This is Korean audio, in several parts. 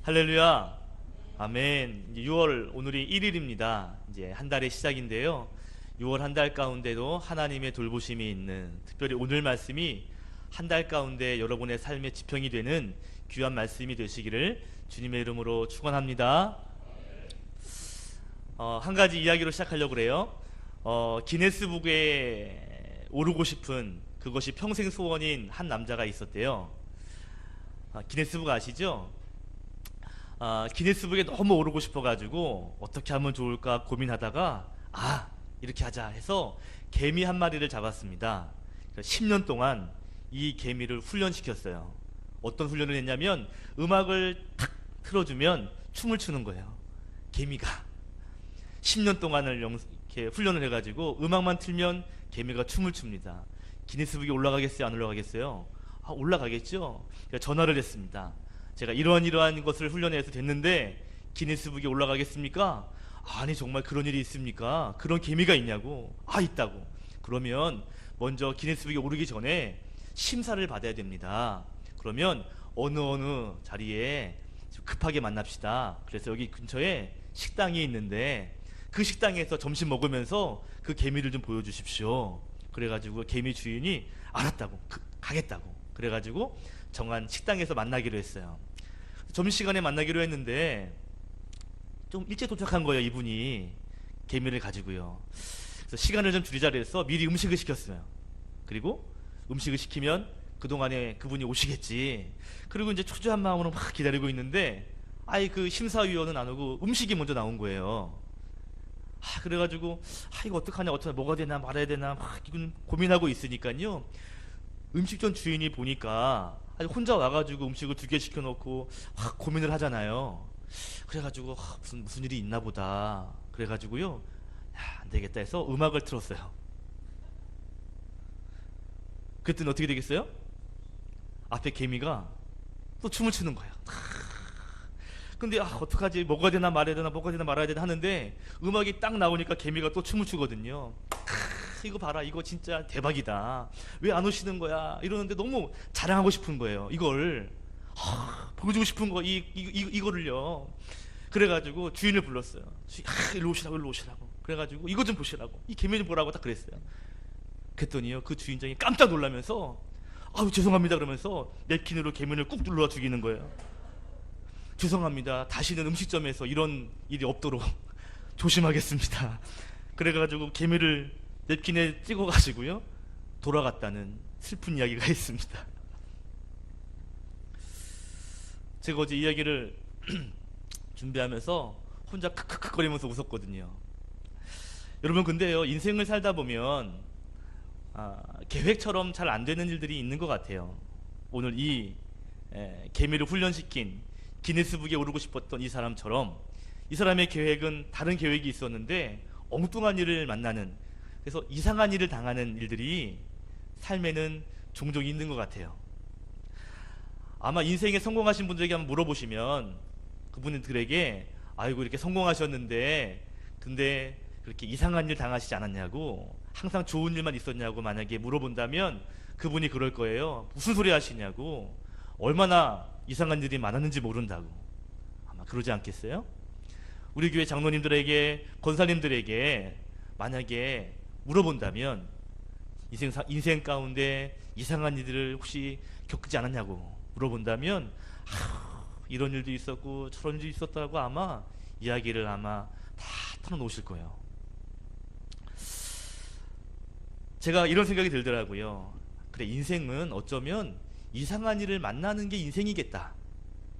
할렐루야. 아멘. 이제 6월 오늘이 1일입니다. 이제 한 달의 시작인데요. 6월 한 달 가운데도 하나님의 돌보심이 있는, 특별히 오늘 말씀이 한 달 가운데 여러분의 삶의 지평이 되는 귀한 말씀이 되시기를 주님의 이름으로 축원합니다. 한 가지 이야기로 시작하려고 그래요. 기네스북에 오르고 싶은, 그것이 평생 소원인 한 남자가 있었대요. 기네스북 아시죠? 기네스북에 너무 오르고 싶어가지고 어떻게 하면 좋을까 고민하다가 이렇게 하자 해서 개미 한 마리를 잡았습니다. 10년 동안 이 개미를 훈련시켰어요. 어떤 훈련을 했냐면 음악을 탁 틀어주면 춤을 추는 거예요. 개미가 10년 동안을 이렇게 훈련을 해가지고 음악만 틀면 개미가 춤을 춥니다. 기네스북에 올라가겠어요? 안 올라가겠어요? 올라가겠죠. 전화를 했습니다. 제가 이러한 것을 훈련해서 됐는데 기네스북에 올라가겠습니까? 아니, 정말 그런 일이 있습니까? 그런 개미가 있냐고. 있다고. 그러면 먼저 기네스북에 오르기 전에 심사를 받아야 됩니다. 그러면 어느 자리에 급하게 만납시다. 그래서 여기 근처에 식당이 있는데 그 식당에서 점심 먹으면서 그 개미를 좀 보여주십시오. 그래가지고 개미 주인이 알았다고, 가겠다고. 그래가지고 정한 식당에서 만나기로 했어요. 점심시간에 만나기로 했는데 좀 일찍 도착한 거예요, 이분이. 개미를 가지고요. 그래서 시간을 좀 줄이자고 해서 미리 음식을 시켰어요. 그리고 음식을 시키면 그동안에 그분이 오시겠지. 그리고 이제 초조한 마음으로 막 기다리고 있는데 그 심사위원은 안 오고 음식이 먼저 나온 거예요. 그래가지고 이거 어떡하냐, 뭐가 되나 말아야 되나 막 고민하고 있으니까요. 음식점 주인이 보니까 혼자 와가지고 음식을 2개 시켜놓고 고민을 하잖아요. 그래가지고 무슨 일이 있나 보다. 그래가지고요, 안 되겠다 해서 음악을 틀었어요. 그랬더니 어떻게 되겠어요? 앞에 개미가 또 춤을 추는 거예요. 근데 어떡하지, 뭐가 되나 말아야 되나 말아야 되나 하는데 음악이 딱 나오니까 개미가 또 춤을 추거든요. 이거 봐라, 이거 진짜 대박이다. 왜 안 오시는 거야? 이러는데 너무 자랑하고 싶은 거예요. 이걸 보여주고 싶은 거, 이거를요. 그래가지고 주인을 불렀어요. 일로 오시라고. 그래가지고 이거 좀 보시라고, 이 개미 좀 보라고 딱 그랬어요. 그랬더니요, 그 주인장이 깜짝 놀라면서 죄송합니다 그러면서 냅킨으로 개미를 꾹 눌러 죽이는 거예요. 죄송합니다. 다시는 음식점에서 이런 일이 없도록 조심하겠습니다. 그래가지고 개미를 냅킨에 찍어가지고요 돌아갔다는 슬픈 이야기가 있습니다. 제가 어제 이야기를 준비하면서 혼자 크크크거리면서 웃었거든요. 여러분, 근데요, 인생을 살다 보면 계획처럼 잘 안 되는 일들이 있는 것 같아요. 오늘 이 개미를 훈련시킨, 기네스북에 오르고 싶었던 이 사람처럼 이 사람의 계획은 다른 계획이 있었는데 엉뚱한 일을 만나는, 그래서 이상한 일을 당하는 일들이 삶에는 종종 있는 것 같아요. 아마 인생에 성공하신 분들에게 한번 물어보시면 그분들에게 이렇게 성공하셨는데 근데 그렇게 이상한 일 당하시지 않았냐고, 항상 좋은 일만 있었냐고 만약에 물어본다면 그분이 그럴 거예요. 무슨 소리 하시냐고, 얼마나 이상한 일이 많았는지 모른다고. 아마 그러지 않겠어요? 우리 교회 장로님들에게, 권사님들에게 만약에 물어본다면 인생 가운데 이상한 일들을 혹시 겪지 않았냐고 물어본다면 이런 일도 있었고 저런 일도 있었다고 아마 이야기를 다 털어놓으실 거예요. 제가 이런 생각이 들더라고요. 그래, 인생은 어쩌면 이상한 일을 만나는 게 인생이겠다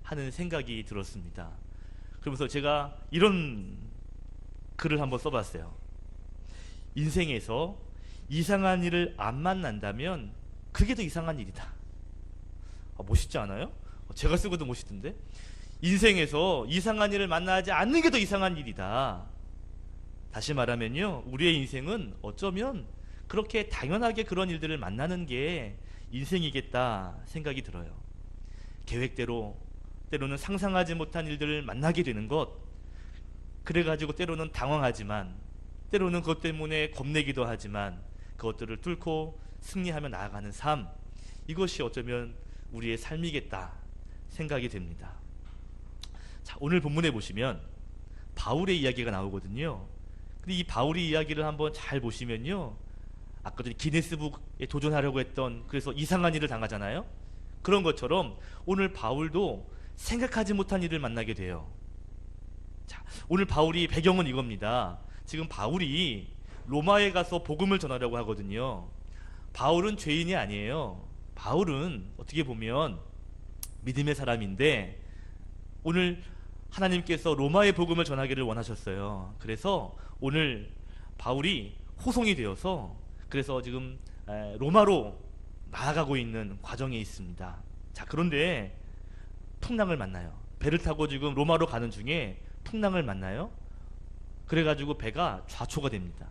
하는 생각이 들었습니다. 그러면서 제가 이런 글을 한번 써봤어요. 인생에서 이상한 일을 안 만난다면 그게 더 이상한 일이다. 멋있지 않아요? 제가 쓰고도 멋있던데. 인생에서 이상한 일을 만나지 않는 게 더 이상한 일이다. 다시 말하면요, 우리의 인생은 어쩌면 그렇게 당연하게 그런 일들을 만나는 게 인생이겠다 생각이 들어요. 계획대로, 때로는 상상하지 못한 일들을 만나게 되는 것, 그래가지고 때로는 당황하지만, 때로는 그것 때문에 겁내기도 하지만 그것들을 뚫고 승리하며 나아가는 삶, 이것이 어쩌면 우리의 삶이겠다 생각이 됩니다. 자, 오늘 본문에 보시면 바울의 이야기가 나오거든요. 근데 이 바울의 이야기를 한번 잘 보시면요, 아까 전에 기네스북에 도전하려고 했던, 그래서 이상한 일을 당하잖아요. 그런 것처럼 오늘 바울도 생각하지 못한 일을 만나게 돼요. 자, 오늘 바울이 배경은 이겁니다. 지금 바울이 로마에 가서 복음을 전하려고 하거든요. 바울은 죄인이 아니에요. 바울은 어떻게 보면 믿음의 사람인데 오늘 하나님께서 로마의 복음을 전하기를 원하셨어요. 그래서 오늘 바울이 호송이 되어서 그래서 지금 로마로 나아가고 있는 과정에 있습니다. 자, 그런데 풍랑을 만나요. 배를 타고 지금 로마로 가는 중에 풍랑을 만나요. 그래가지고 배가 좌초가 됩니다.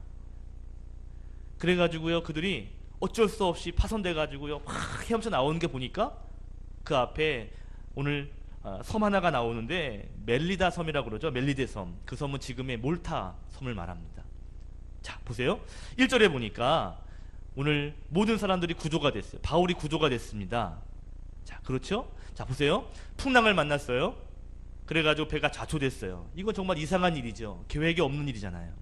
그래가지고요, 그들이 어쩔 수 없이 파손돼가지고요, 확 헤엄쳐 나오는 게 보니까 그 앞에 오늘 섬 하나가 나오는데 멜리다 섬이라고 그러죠. 멜리데 섬. 그 섬은 지금의 몰타 섬을 말합니다. 자, 보세요. 1절에 보니까 오늘 모든 사람들이 구조가 됐어요. 바울이 구조가 됐습니다. 자, 그렇죠? 자, 보세요. 풍랑을 만났어요. 그래가지고 배가 좌초됐어요. 이건 정말 이상한 일이죠. 계획이 없는 일이잖아요.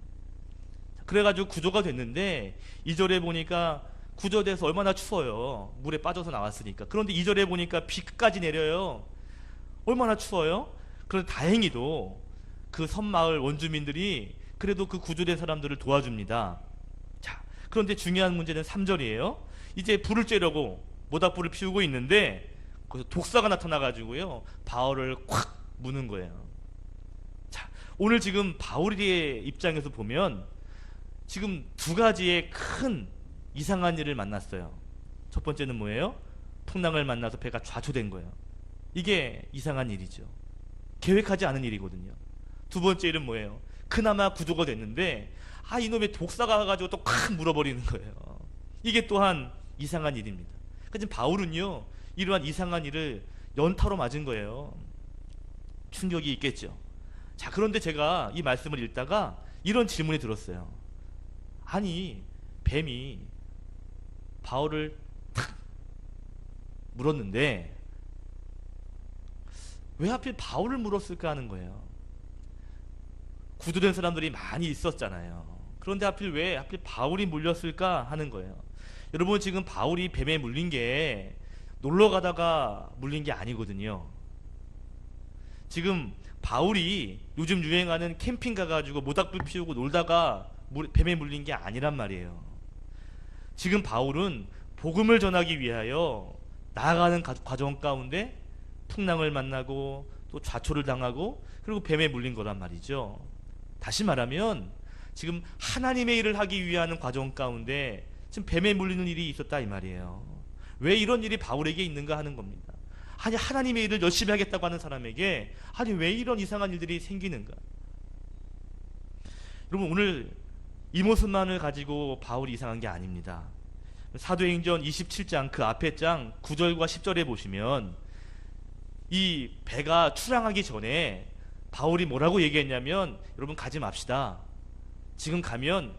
그래가지고 구조가 됐는데 2절에 보니까 구조돼서 얼마나 추워요. 물에 빠져서 나왔으니까. 그런데 2절에 보니까 비까지 내려요. 얼마나 추워요. 그런데 다행히도 그 섬마을 원주민들이 그래도 그 구조된 사람들을 도와줍니다. 자, 그런데 중요한 문제는 3절이에요. 이제 불을 쬐려고 모닥불을 피우고 있는데 거기서 독사가 나타나가지고요, 바울을 콱 무는 거예요. 자, 오늘 지금 바울의 입장에서 보면 지금 두 가지의 큰 이상한 일을 만났어요. 첫 번째는 뭐예요? 풍랑을 만나서 배가 좌초된 거예요. 이게 이상한 일이죠. 계획하지 않은 일이거든요. 두 번째 일은 뭐예요? 그나마 구조가 됐는데 이놈의 독사가 와가지고 또 콱 물어버리는 거예요. 이게 또한 이상한 일입니다. 그러니까 지금 바울은요, 이러한 이상한 일을 연타로 맞은 거예요. 충격이 있겠죠. 자, 그런데 제가 이 말씀을 읽다가 이런 질문이 들었어요. 아니, 뱀이 바울을 탁 물었는데 왜 하필 바울을 물었을까 하는 거예요. 구조된 사람들이 많이 있었잖아요. 그런데 왜 하필 바울이 물렸을까 하는 거예요. 여러분, 지금 바울이 뱀에 물린 게 놀러 가다가 물린 게 아니거든요. 지금 바울이 요즘 유행하는 캠핑 가가지고 모닥불 피우고 놀다가 뱀에 물린 게 아니란 말이에요. 지금 바울은 복음을 전하기 위하여 나아가는 과정 가운데 풍랑을 만나고 또 좌초를 당하고 그리고 뱀에 물린 거란 말이죠. 다시 말하면 지금 하나님의 일을 하기 위한 과정 가운데 지금 뱀에 물리는 일이 있었다 이 말이에요. 왜 이런 일이 바울에게 있는가 하는 겁니다. 아니, 하나님의 일을 열심히 하겠다고 하는 사람에게 왜 이런 이상한 일들이 생기는가? 여러분, 오늘 이 모습만을 가지고 바울이 이상한 게 아닙니다. 사도행전 27장 그 앞에 장 9절과 10절에 보시면 이 배가 출항하기 전에 바울이 뭐라고 얘기했냐면, 여러분 가지 맙시다. 지금 가면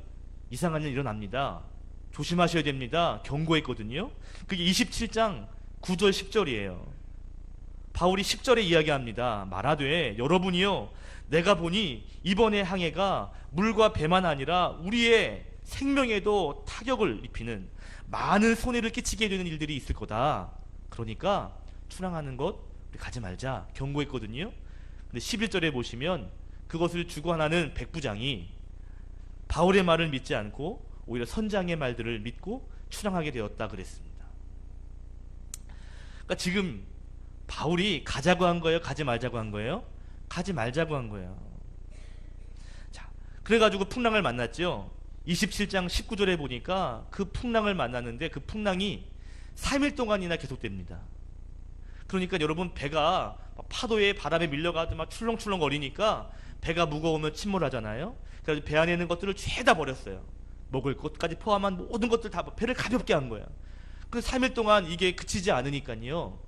이상한 일 일어납니다. 조심하셔야 됩니다. 경고했거든요. 그게 27장 9절 10절이에요. 바울이 10절에 이야기합니다. 말하되 여러분이요, 내가 보니 이번의 항해가 물과 배만 아니라 우리의 생명에도 타격을 입히는 많은 손해를 끼치게 되는 일들이 있을 거다. 그러니까 출항하는 것 우리 가지 말자 경고했거든요. 근데 11절에 보시면 그것을 주관하는 백부장이 바울의 말을 믿지 않고 오히려 선장의 말들을 믿고 출항하게 되었다 그랬습니다. 그러니까 지금 바울이 가자고 한 거예요? 가지 말자고 한 거예요? 가지 말자고 한 거예요. 자, 그래가지고 풍랑을 만났죠. 27장 19절에 보니까 그 풍랑을 만났는데 그 풍랑이 3일 동안이나 계속됩니다. 그러니까 여러분, 배가 파도에 바람에 밀려가지고 막 출렁출렁 거리니까 배가 무거우면 침몰하잖아요. 그래서 배 안에 있는 것들을 죄다 버렸어요. 먹을 것까지 포함한 모든 것들 다 배를 가볍게 한 거예요. 그래서 3일 동안 이게 그치지 않으니까요,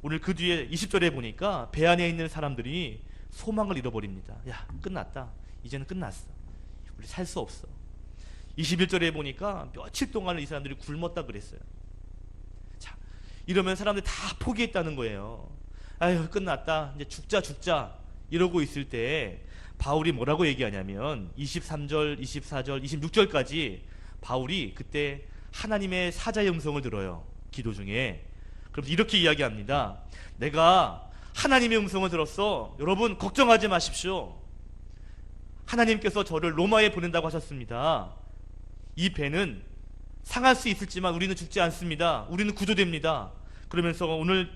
오늘 그 뒤에 20절에 보니까 배 안에 있는 사람들이 소망을 잃어버립니다. 야, 끝났다. 이제는 끝났어. 우리 살 수 없어. 21절에 보니까 며칠 동안을 이 사람들이 굶었다 그랬어요. 자, 이러면 사람들이 다 포기했다는 거예요. 아유, 끝났다. 이제 죽자. 이러고 있을 때 바울이 뭐라고 얘기하냐면 23절, 24절, 26절까지 바울이 그때 하나님의 사자의 음성을 들어요. 기도 중에. 그럼 이렇게 이야기합니다. 내가 하나님의 음성을 들었어. 여러분 걱정하지 마십시오. 하나님께서 저를 로마에 보낸다고 하셨습니다. 이 배는 상할 수 있을지만 우리는 죽지 않습니다. 우리는 구조됩니다. 그러면서 오늘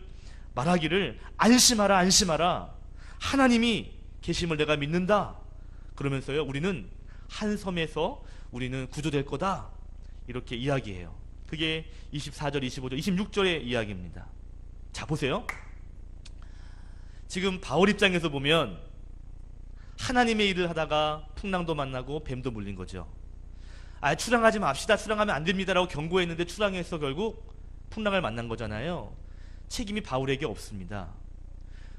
말하기를 안심하라 안심하라. 하나님이 계심을 내가 믿는다. 그러면서요 우리는 한 섬에서 우리는 구조될 거다. 이렇게 이야기해요. 그게 24절, 25절, 26절의 이야기입니다. 자 보세요. 지금 바울 입장에서 보면 하나님의 일을 하다가 풍랑도 만나고 뱀도 물린 거죠. 출항하지 맙시다. 출항하면 안 됩니다라고 경고했는데 출항해서 결국 풍랑을 만난 거잖아요. 책임이 바울에게 없습니다.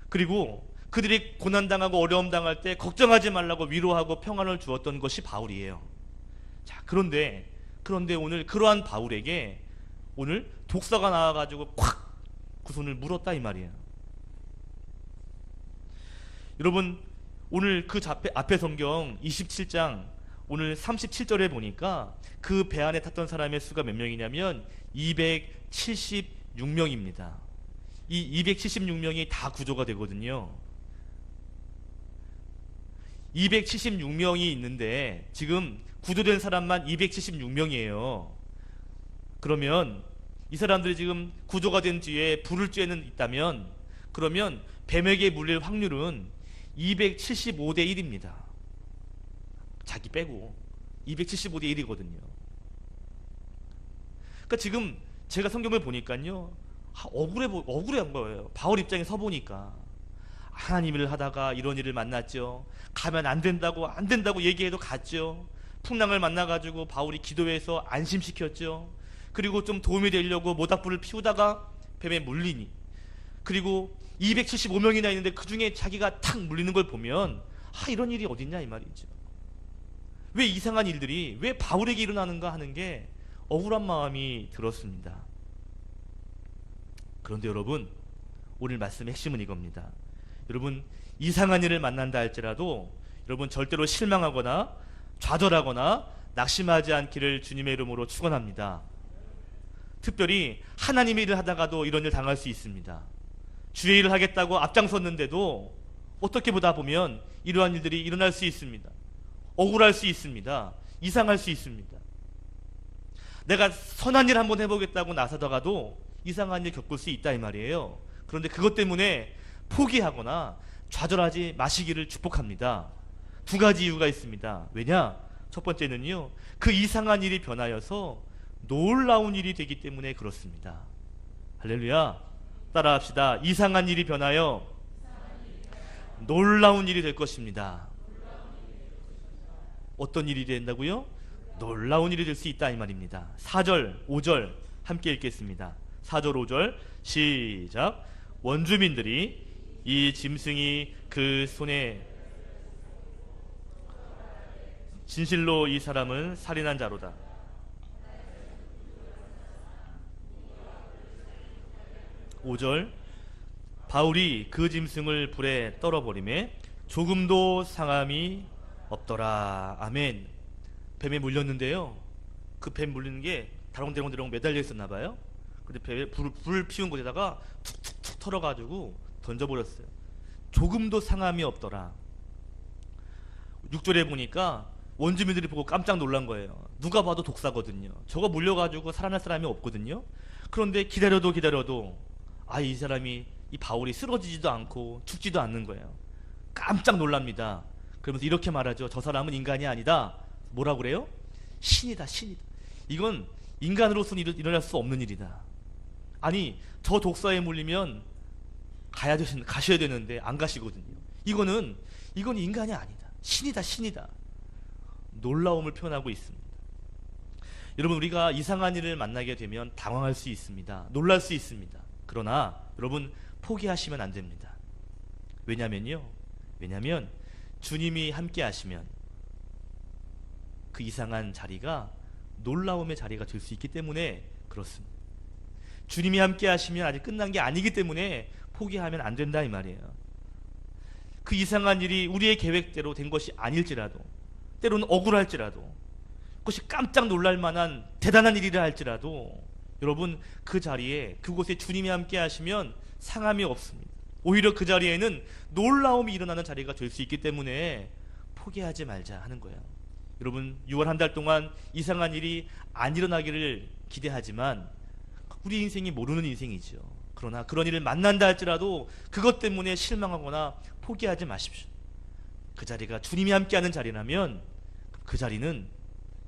그리고 그들이 고난당하고 어려움 당할 때 걱정하지 말라고 위로하고 평안을 주었던 것이 바울이에요. 자, 그런데 오늘 그러한 바울에게 오늘 독사가 나와가지고 콱 그 손을 물었다 이 말이에요. 여러분 오늘 그 앞에 성경 27장 오늘 37절에 보니까 그 배 안에 탔던 사람의 수가 몇 명이냐면 276명입니다. 이 276명이 다 구조가 되거든요. 276명이 있는데 지금 구조된 사람만 276명이에요. 그러면 이 사람들이 지금 구조가 된 뒤에 부를 죄는 있다면 그러면 뱀에게 물릴 확률은 275대 1입니다. 자기 빼고 275대 1이거든요. 그러니까 지금 제가 성경을 보니까요 억울한 거예요. 바울 입장에 서 보니까 하나님 일을 하다가 이런 일을 만났죠. 가면 안 된다고 얘기해도 갔죠. 풍랑을 만나가지고 바울이 기도해서 안심시켰죠. 그리고 좀 도움이 되려고 모닥불을 피우다가 뱀에 물리니, 그리고 275명이나 있는데 그 중에 자기가 탁 물리는 걸 보면 이런 일이 어딨냐 이 말이죠. 왜 이상한 일들이 왜 바울에게 일어나는가 하는 게 억울한 마음이 들었습니다. 그런데 여러분 오늘 말씀의 핵심은 이겁니다. 여러분 이상한 일을 만난다 할지라도 여러분 절대로 실망하거나 좌절하거나 낙심하지 않기를 주님의 이름으로 축원합니다. 특별히 하나님의 일을 하다가도 이런 일 당할 수 있습니다. 주의 일을 하겠다고 앞장섰는데도 어떻게 보다 보면 이러한 일들이 일어날 수 있습니다. 억울할 수 있습니다. 이상할 수 있습니다. 내가 선한 일 한번 해보겠다고 나서다가도 이상한 일 겪을 수 있다 이 말이에요. 그런데 그것 때문에 포기하거나 좌절하지 마시기를 축복합니다. 두 가지 이유가 있습니다. 왜냐? 첫 번째는요, 그 이상한 일이 변하여서 놀라운 일이 되기 때문에 그렇습니다. 할렐루야. 따라합시다. 이상한 일이 변하여 놀라운 일이 될 것입니다. 어떤 일이 된다고요? 놀라운 일이 될 수 있다 이 말입니다. 4절 5절 함께 읽겠습니다. 4절 5절 시작. 원주민들이 이 짐승이 그 손에 진실로 이 사람은 살인한 자로다. 오 절 바울이 그 짐승을 불에 떨어버리매 조금도 상함이 없더라. 아멘. 뱀에 물렸는데요, 그 뱀 물리는 게 다롱대롱대롱 매달려 있었나 봐요. 근데 뱀에 불을 피운 곳에다가 툭툭툭 털어가지고 던져버렸어요. 조금도 상함이 없더라. 6절에 보니까 원주민들이 보고 깜짝 놀란 거예요. 누가 봐도 독사거든요. 저거 물려가지고 살아날 사람이 없거든요. 그런데 기다려도 이 사람이, 이 바울이 쓰러지지도 않고 죽지도 않는 거예요. 깜짝 놀랍니다. 그러면서 이렇게 말하죠. 저 사람은 인간이 아니다. 뭐라고 그래요? 신이다. 이건 인간으로서는 일어날 수 없는 일이다. 아니, 저 독사에 물리면 가셔야 되는데 안 가시거든요. 이건 인간이 아니다. 신이다. 놀라움을 표현하고 있습니다. 여러분, 우리가 이상한 일을 만나게 되면 당황할 수 있습니다. 놀랄 수 있습니다. 그러나 여러분, 포기하시면 안 됩니다. 왜냐면 주님이 함께 하시면 그 이상한 자리가 놀라움의 자리가 될 수 있기 때문에 그렇습니다. 주님이 함께 하시면 아직 끝난 게 아니기 때문에 포기하면 안 된다 이 말이에요. 그 이상한 일이 우리의 계획대로 된 것이 아닐지라도, 때로는 억울할지라도, 그것이 깜짝 놀랄 만한 대단한 일이라 할지라도, 여러분 그 자리에, 그곳에 주님이 함께 하시면 상함이 없습니다. 오히려 그 자리에는 놀라움이 일어나는 자리가 될 수 있기 때문에 포기하지 말자 하는 거예요. 여러분 6월 한 달 동안 이상한 일이 안 일어나기를 기대하지만 우리 인생이 모르는 인생이죠. 그러나 그런 일을 만난다 할지라도 그것 때문에 실망하거나 포기하지 마십시오. 그 자리가 주님이 함께하는 자리라면 그 자리는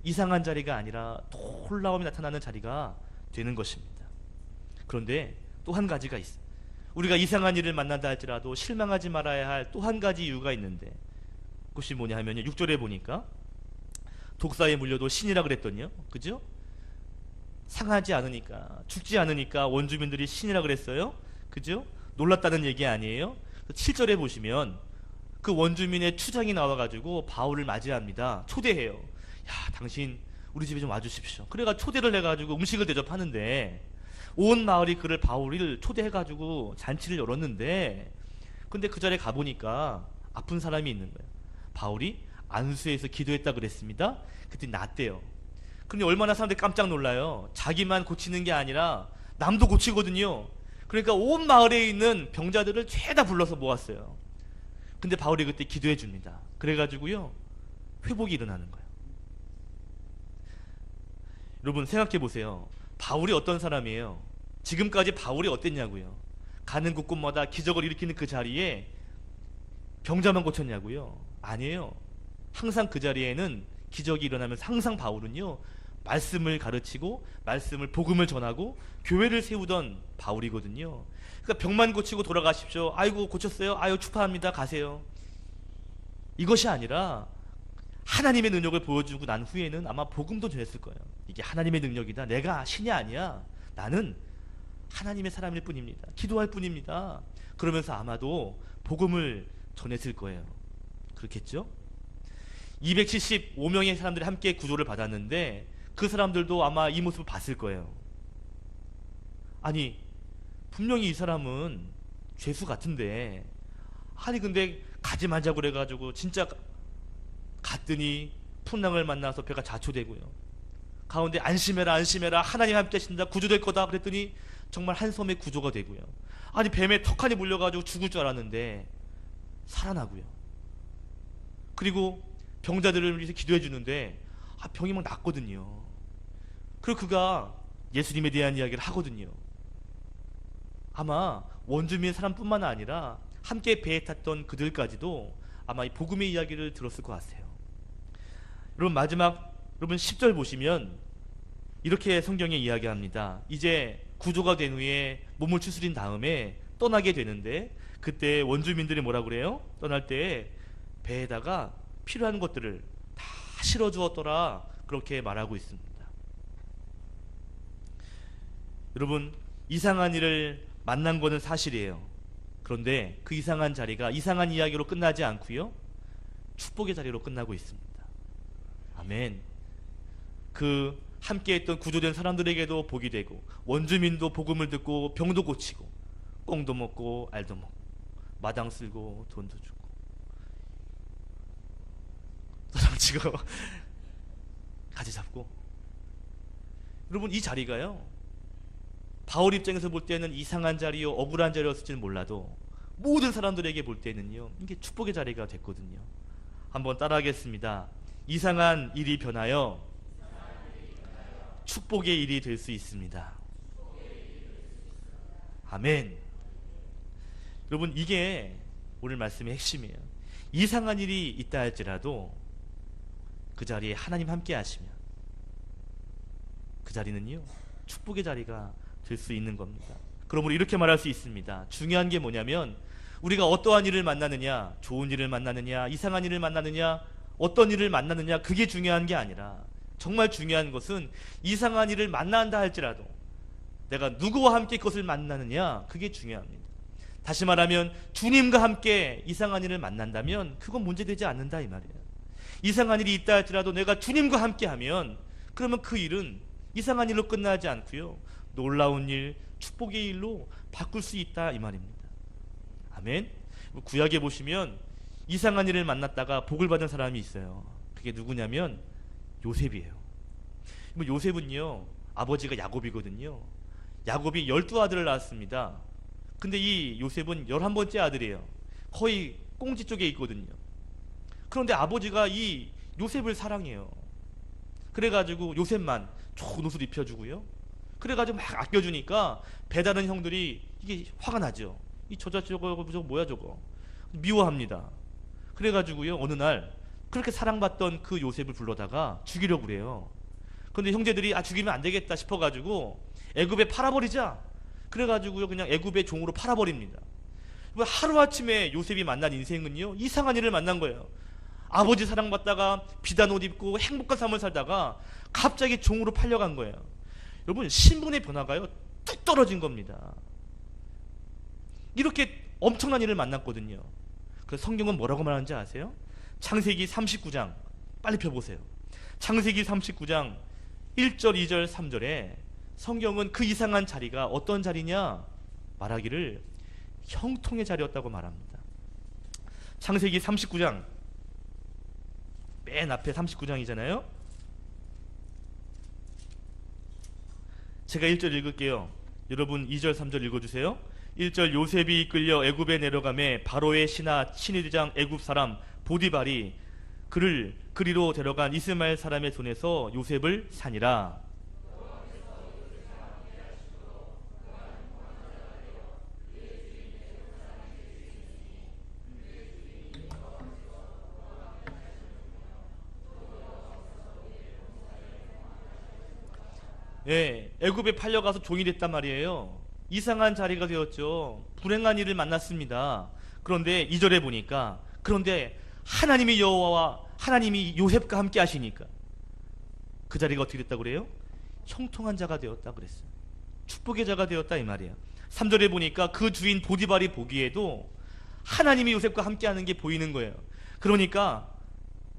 이상한 자리가 아니라 놀라움이 나타나는 자리가 되는 것입니다. 그런데 또 한 가지가 있어요. 우리가 이상한 일을 만난다 할지라도 실망하지 말아야 할 또 한 가지 이유가 있는데, 그것이 뭐냐 하면요, 6절에 보니까 독사에 물려도 신이라 그랬더니요, 그죠? 상하지 않으니까, 죽지 않으니까 원주민들이 신이라 그랬어요. 그죠? 놀랐다는 얘기 아니에요? 7절에 보시면 그 원주민의 추장이 나와가지고 바울을 맞이합니다. 초대해요. 야, 당신 우리 집에 좀 와주십시오. 그래가 초대를 해가지고 음식을 대접하는데 온 마을이 그를, 바울을 초대해가지고 잔치를 열었는데, 근데 그 자리에 가보니까 아픈 사람이 있는 거예요. 바울이 안수해서 기도했다 그랬습니다. 그때 낫대요. 근데 얼마나 사람들이 깜짝 놀라요. 자기만 고치는 게 아니라 남도 고치거든요. 그러니까 온 마을에 있는 병자들을 죄다 불러서 모았어요. 근데 바울이 그때 기도해 줍니다. 그래가지고요, 회복이 일어나는 거예요. 여러분 생각해 보세요. 바울이 어떤 사람이에요? 지금까지 바울이 어땠냐고요? 가는 곳곳마다 기적을 일으키는 그 자리에 병자만 고쳤냐고요? 아니에요. 항상 그 자리에는 기적이 일어나면서 항상 바울은요, 말씀을 가르치고 말씀을, 복음을 전하고 교회를 세우던 바울이거든요. 그러니까 병만 고치고 돌아가십시오. 아이고 고쳤어요? 아유 축하합니다. 가세요. 이것이 아니라 하나님의 능력을 보여주고 난 후에는 아마 복음도 전했을 거예요. 이게 하나님의 능력이다. 내가 신이 아니야. 나는 하나님의 사람일 뿐입니다. 기도할 뿐입니다. 그러면서 아마도 복음을 전했을 거예요. 그렇겠죠? 275명의 사람들이 함께 구조를 받았는데 그 사람들도 아마 이 모습을 봤을 거예요. 아니 분명히 이 사람은 죄수 같은데, 아니 근데 가지 말자고 그래가지고 진짜 갔더니 풍랑을 만나서 배가 자초되고요, 가운데 안심해라 안심해라 하나님 함께 하신다 구조될 거다 그랬더니 정말 한 섬에 구조가 되고요, 아니 뱀에 턱하니 물려가지고 죽을 줄 알았는데 살아나고요, 그리고 병자들을 위해서 기도해 주는데 병이 막 낫거든요. 그리고 그가 예수님에 대한 이야기를 하거든요. 아마 원주민 사람뿐만 아니라 함께 배에 탔던 그들까지도 아마 이 복음의 이야기를 들었을 것 같아요. 여러분 마지막, 여러분 10절 보시면 이렇게 성경에 이야기합니다. 이제 구조가 된 후에 몸을 추스린 다음에 떠나게 되는데, 그때 원주민들이 뭐라 그래요? 떠날 때 배에다가 필요한 것들을 다 실어 주었더라, 그렇게 말하고 있습니다. 여러분 이상한 일을 만난 거는 사실이에요. 그런데 그 이상한 자리가 이상한 이야기로 끝나지 않고요, 축복의 자리로 끝나고 있습니다. 아멘. 그 함께했던 구조된 사람들에게도 복이 되고, 원주민도 복음을 듣고 병도 고치고, 꽁도 먹고 알도 먹고, 마당 쓸고 돈도 주고 도장치고 가지 잡고. 여러분 이 자리가요, 바울 입장에서 볼 때는 이상한 자리요, 억울한 자리였을지는 몰라도 모든 사람들에게 볼 때는요, 이게 축복의 자리가 됐거든요. 한번 따라하겠습니다. 이상한 일이 변하여 축복의 일이 될 수 있습니다. 아멘. 여러분 이게 오늘 말씀의 핵심이에요. 이상한 일이 있다 할지라도 그 자리에 하나님 함께 하시면 그 자리는요, 축복의 자리가 될 수 있는 겁니다. 그러므로 이렇게 말할 수 있습니다. 중요한 게 뭐냐면, 우리가 어떠한 일을 만나느냐, 좋은 일을 만나느냐, 이상한 일을 만나느냐, 어떤 일을 만나느냐, 그게 중요한 게 아니라 정말 중요한 것은 이상한 일을 만난다 할지라도 내가 누구와 함께 그것을 만나느냐, 그게 중요합니다. 다시 말하면 주님과 함께 이상한 일을 만난다면 그건 문제되지 않는다 이 말이에요. 이상한 일이 있다 할지라도 내가 주님과 함께 하면 그러면 그 일은 이상한 일로 끝나지 않고요, 놀라운 일, 축복의 일로 바꿀 수 있다 이 말입니다. 아멘. 구약에 보시면 이상한 일을 만났다가 복을 받은 사람이 있어요. 그게 누구냐면 요셉이에요. 뭐 요셉은요, 아버지가 야곱이거든요. 야곱이 12아들을 낳았습니다. 근데 이 요셉은 11번째 아들이에요. 거의 꽁지 쪽에 있거든요. 그런데 아버지가 이 요셉을 사랑해요. 그래가지고 요셉만 좋은 옷을 입혀주고요. 그래가지고 막 아껴주니까 배다른 형들이 이게 화가 나죠. 이 저거 뭐야 저거, 미워합니다. 그래가지고요, 어느 날 그렇게 사랑받던 그 요셉을 불러다가 죽이려고 그래요. 근데 형제들이 죽이면 안 되겠다 싶어가지고 애굽에 팔아버리자. 그래가지고요, 그냥 애굽의 종으로 팔아버립니다. 하루아침에 요셉이 만난 인생은요, 이상한 일을 만난 거예요. 아버지 사랑받다가 비단 옷 입고 행복한 삶을 살다가 갑자기 종으로 팔려간 거예요. 여러분, 신분의 변화가요 뚝 떨어진 겁니다. 이렇게 엄청난 일을 만났거든요. 그래서 성경은 뭐라고 말하는지 아세요? 창세기 39장 빨리 펴보세요. 창세기 39장 1절 2절 3절에 성경은 그 이상한 자리가 어떤 자리냐 말하기를 형통의 자리였다고 말합니다. 창세기 39장 맨 앞에 39장이잖아요. 제가 1절 읽을게요. 여러분 2절 3절 읽어주세요. 1절 요셉이 이끌려 애굽에 내려가매 바로의 친위대장 애굽 사람 보디발이 그를 그리로 데려간 이스마엘 사람의 손에서 요셉을 산이라. 예, 애굽에 팔려가서 종이 됐단 말이에요. 이상한 자리가 되었죠. 불행한 일을 만났습니다. 그런데 2절에 보니까 그런데 하나님이 여호와와 하나님이 요셉과 함께 하시니까 그 자리가 어떻게 됐다고 그래요? 형통한 자가 되었다 그랬어요. 축복의 자가 되었다 이 말이에요. 3절에 보니까 그 주인 보디발이 보기에도 하나님이 요셉과 함께 하는 게 보이는 거예요. 그러니까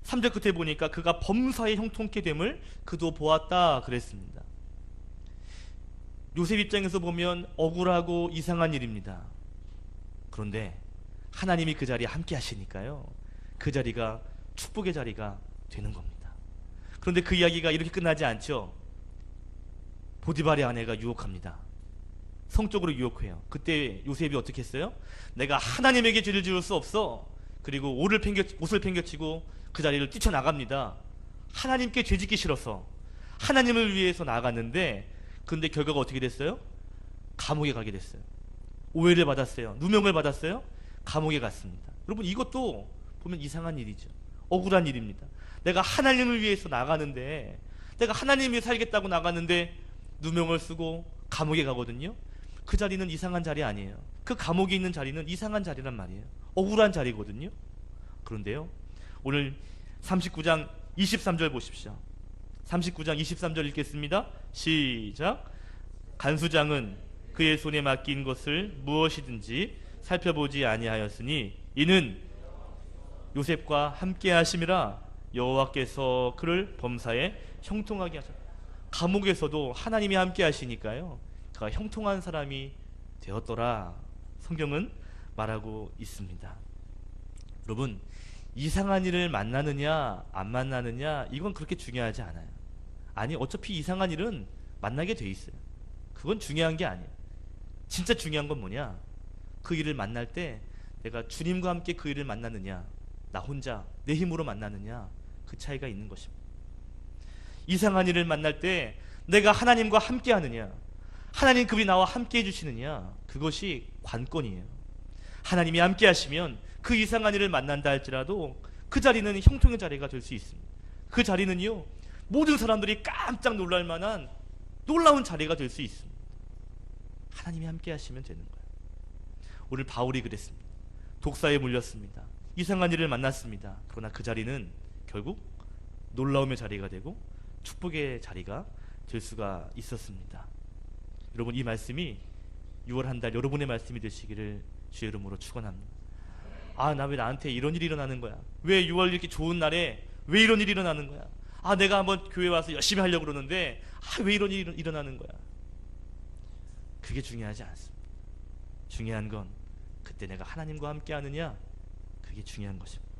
3절 끝에 보니까 그가 범사에 형통케 됨을 그도 보았다 그랬습니다. 요셉 입장에서 보면 억울하고 이상한 일입니다. 그런데 하나님이 그 자리에 함께 하시니까요, 그 자리가 축복의 자리가 되는 겁니다. 그런데 그 이야기가 이렇게 끝나지 않죠. 보디발의 아내가 유혹합니다. 성적으로 유혹해요. 그때 요셉이 어떻게 했어요? 내가 하나님에게 죄를 지을 수 없어. 그리고 옷을 팽개치고 그 자리를 뛰쳐나갑니다. 하나님께 죄 짓기 싫어서 하나님을 위해서 나아갔는데, 근데 결과가 어떻게 됐어요? 감옥에 가게 됐어요. 오해를 받았어요. 누명을 받았어요. 감옥에 갔습니다. 여러분, 이것도 보면 이상한 일이죠. 억울한 일입니다. 내가 하나님을 위해서 나가는데, 내가 하나님 위해 살겠다고 나갔는데 누명을 쓰고 감옥에 가거든요. 그 자리는 이상한 자리 아니에요. 그 감옥에 있는 자리는 이상한 자리란 말이에요. 억울한 자리거든요. 그런데요, 오늘 39장 23절 보십시오. 39장 23절 읽겠습니다. 시작. 간수장은 그의 손에 맡긴 것을 무엇이든지 살펴보지 아니하였으니 이는 요셉과 함께 하심이라. 여호와께서 그를 범사에 형통하게 하셨다. 감옥에서도 하나님이 함께 하시니까요, 그가 형통한 사람이 되었더라. 성경은 말하고 있습니다. 여러분, 이상한 일을 만나느냐 안 만나느냐 이건 그렇게 중요하지 않아요. 아니, 어차피 이상한 일은 만나게 돼 있어요. 그건 중요한 게 아니에요. 진짜 중요한 건 뭐냐, 그 일을 만날 때 내가 주님과 함께 그 일을 만나느냐, 나 혼자 내 힘으로 만나느냐, 그 차이가 있는 것입니다. 이상한 일을 만날 때 내가 하나님과 함께 하느냐, 하나님 그분이 나와 함께 해주시느냐, 그것이 관건이에요. 하나님이 함께 하시면 그 이상한 일을 만난다 할지라도 그 자리는 형통의 자리가 될 수 있습니다. 그 자리는요, 모든 사람들이 깜짝 놀랄 만한 놀라운 자리가 될 수 있습니다. 하나님이 함께 하시면 되는 거예요. 오늘 바울이 그랬습니다. 독사에 물렸습니다. 이상한 일을 만났습니다. 그러나 그 자리는 결국 놀라움의 자리가 되고 축복의 자리가 될 수가 있었습니다. 여러분, 이 말씀이 6월 한 달 여러분의 말씀이 되시기를 주의 이름으로 축원합니다. 아, 나 왜 나한테 이런 일이 일어나는 거야? 왜 6월 이렇게 좋은 날에 왜 이런 일이 일어나는 거야? 아, 내가 한번 교회 와서 열심히 하려고 그러는데 왜 이런 일이 일어나는 거야? 그게 중요하지 않습니다. 중요한 건 그때 내가 하나님과 함께 하느냐, 그게 이게 중요한 것입니다.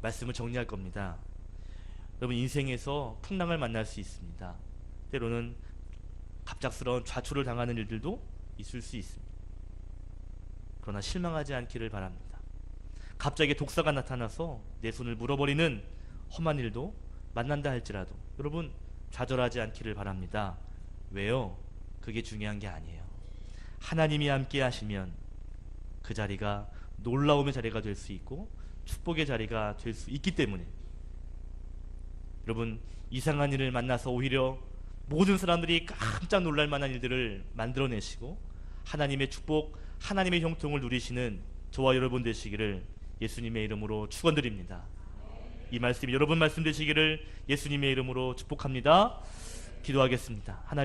말씀을 정리할 겁니다. 여러분, 인생에서 풍랑을 만날 수 있습니다. 때로는 갑작스러운 좌초를 당하는 일들도 있을 수 있습니다. 그러나 실망하지 않기를 바랍니다. 갑자기 독사가 나타나서 내 손을 물어버리는 험한 일도 만난다 할지라도 여러분, 좌절하지 않기를 바랍니다. 왜요? 그게 중요한 게 아니에요. 하나님이 함께 하시면 그 자리가 놀라움의 자리가 될 수 있고 축복의 자리가 될 수 있기 때문에, 여러분, 이상한 일을 만나서 오히려 모든 사람들이 깜짝 놀랄 만한 일들을 만들어내시고 하나님의 축복, 하나님의 형통을 누리시는 저와 여러분 되시기를 예수님의 이름으로 축원드립니다. 이 말씀이 여러분 말씀 되시기를 예수님의 이름으로 축복합니다. 기도하겠습니다. 하나님